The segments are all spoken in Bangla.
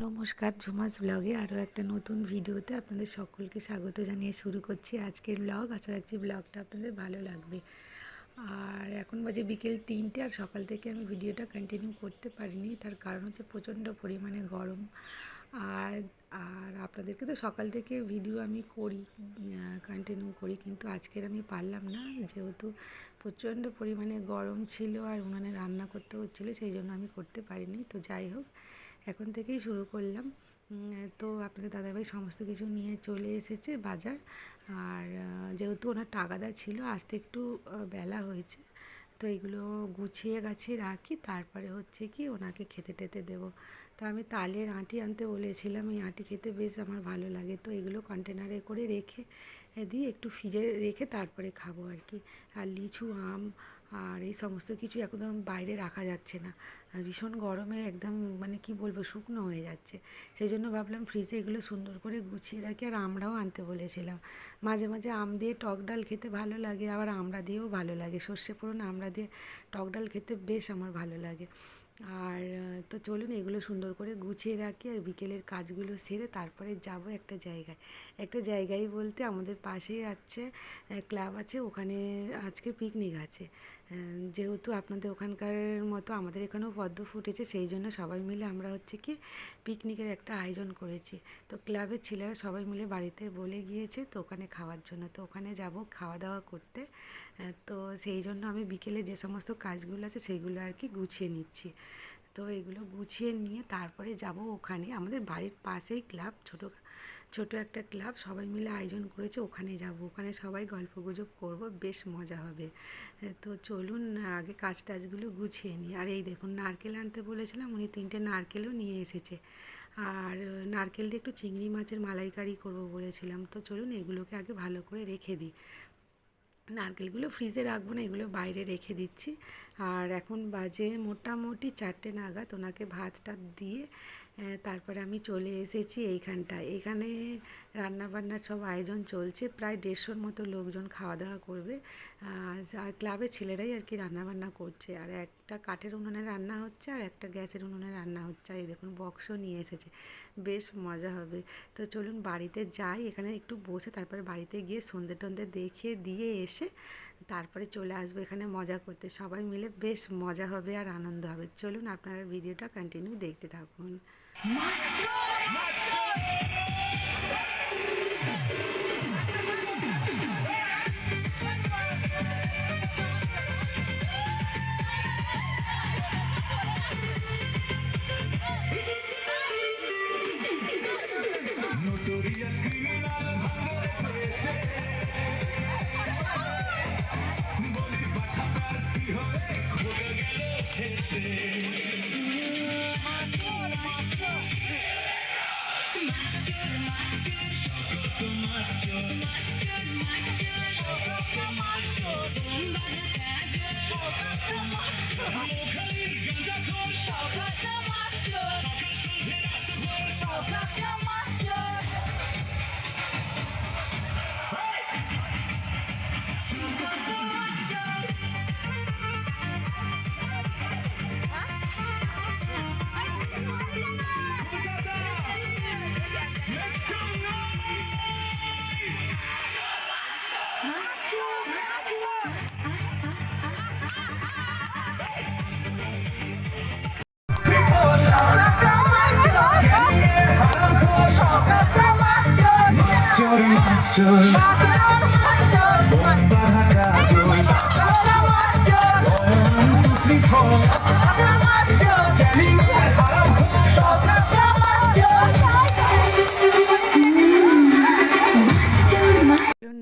নমস্কার, ঝুমাস ব্লগে আরও একটা নতুন ভিডিওতে আপনাদের সকলকে স্বাগত জানিয়ে শুরু করছি আজকের ব্লগ। আশা রাখছি ব্লগটা আপনাদের ভালো লাগবে। আর এখন বাজে বিকেল 3টে, আর সকাল থেকে আমি ভিডিওটা কন্টিনিউ করতে পারিনি। তার কারণ হচ্ছে প্রচণ্ড পরিমাণে গরম। আর আর আপনাদেরকে তো সকাল থেকে ভিডিও আমি করি, কন্টিনিউ করি, কিন্তু আজকের আমি পারলাম না, যেহেতু প্রচণ্ড পরিমাণে গরম ছিল আর উনানে রান্না করতে হচ্ছিলো, সেই জন্য আমি করতে পারিনি। তো যাই হোক, এখন থেকেই শুরু করলাম। তো আপনাদের দাদাভাই সমস্ত কিছু নিয়ে চলে এসেছে বাজার। আর যেহেতু ওনার তাগাদা ছিল, আসতে একটু বেলা হয়েছে, তো এগুলো গুছিয়ে গাছিয়ে রাখি, তারপরে হচ্ছে কি ওনাকে খেতে টেতে দেবো। তো আমি তালের আঁটি আনতে বলেছিলাম, এই আঁটি খেতে বেশ আমার ভালো লাগে। তো এগুলো কন্টেনারে করে রেখে দিয়ে একটু ফ্রিজে রেখে তারপরে খাবো আর কি। আর লিচু, আম আর এই সমস্ত কিছু একদম বাইরে রাখা যাচ্ছে না, ভীষণ গরমে একদম মানে কি বলবো, শুকনো হয়ে যাচ্ছে। সেই জন্য ভাবলাম ফ্রিজে এগুলো সুন্দর করে গুছিয়ে রাখি। আর আমরাও আনতে বলেছিলাম, মাঝে মাঝে আম দিয়ে টক ডাল খেতে ভালো লাগে, আবার আমড়া দিয়েও ভালো লাগে, সর্ষে ফোড়ন আমড়া দিয়ে টক ডাল খেতে বেশ আমার ভালো লাগে। আর তো চলুন এগুলো সুন্দর করে গুছিয়ে রাখি, আর বিকেলের কাজগুলো সেরে তারপরে যাব একটা জায়গায় বলতে আমাদের পাশেই আছে ক্লাব আছে, ওখানে আজকে পিকনিক আছে। যেহেতু আপনাদের ওখানকার মতো আমাদের এখানেও পদ্ম ফুটেছে, সেই জন্য সবাই মিলে আমরা হচ্ছে কি পিকনিকের একটা আয়োজন করেছি। তো ক্লাবের ছেলেরা সবাই মিলে বাড়িতে বলে গিয়েছে, তো ওখানে খাওয়ার জন্য, তো ওখানে যাব খাওয়া দাওয়া করতে। তো সেই জন্য আমি বিকেলে যে সমস্ত কাজগুলো আছে সেইগুলো আর কি গুছিয়ে নিচ্ছি। তো এগুলো গুছিয়ে নিয়ে তারপরে যাব ওখানে, আমাদের বাড়ির পাশেই ক্লাব, ছোট একটা ক্লাব, সবাই মিলে আয়োজন করেছে, ওখানে যাব, ওখানে সবাই গল্পগুজব করব, বেশ মজা হবে। তো চলুন আগে কাজ টাজগুলো গুছিয়ে নিই। আর এই দেখুন, নারকেল আনতে বলেছিলাম, উনি 3টে নারকেলও নিয়ে এসেছে। আর নারকেল দিয়ে একটু চিংড়ি মাছের মালাইকারি করব বলেছিলাম। তো চলুন এগুলোকে আগে ভালো করে রেখে দিই, নারকেলগুলো ফ্রিজে রাখবো না, এগুলো বাইরে রেখে দিচ্ছি। আর এখন বাজে মোটামুটি 4টে নাগাদ, ওনাকে ভাতটা দিয়ে তারপরে আমি চলে এসেছি এইখানটায়। এখানে রান্নাবান্নার সব আয়োজন চলছে, প্রায় 150-র মতো লোকজন খাওয়া দাওয়া করবে। আর ক্লাবের ছেলেরাই আর কি রান্নাবান্না করছে, আর একটা কাঠের উনুনে রান্না হচ্ছে আর একটা গ্যাসের উনুনে রান্না হচ্ছে। আর এই দেখুন বক্সও নিয়ে এসেছে, বেশ মজা হবে। তো চলুন বাড়িতে যাই, এখানে একটু বসে তারপরে বাড়িতে গিয়ে সন্ধে টন্ধে দেখে দিয়ে এসে তারপরে চলে আসবো এখানে মজা করতে। সবাই মিলে বেশ মজা হবে আর আনন্দ হবে। চলুন আপনারা ভিডিওটা কন্টিনিউ দেখতে থাকুন।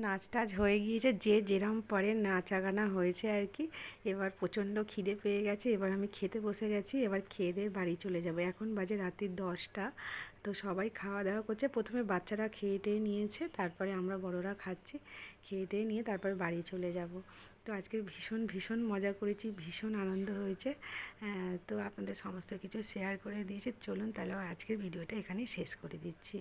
নাচ টাচ হয়ে গিয়েছে, যে যেরম পরে নাচা গানা হয়েছে আর কি। এবার প্রচণ্ড খিদে পেয়ে গেছে, এবার আমি খেতে বসে গেছি, এবার খেয়ে দিয়ে বাড়ি চলে যাব। এখন বাজে রাত্রি 10টা। তো সবাই খাওয়া দাওয়া করছে, প্রথমে বাচ্চারা খেয়ে টেয়ে নিয়েছে, তারপরে আমরা বড়রা খাচ্ছি, খেয়ে টেয়ে নিয়ে তারপরে বাড়ি চলে যাব। তো আজকে ভীষণ ভীষণ মজা করেছি, ভীষণ আনন্দ হয়েছে। তো আপনাদের সমস্ত কিছু শেয়ার করে দিয়েছি। চলুন তাহলে আজকের ভিডিওটা এখানেই শেষ করে দিচ্ছি।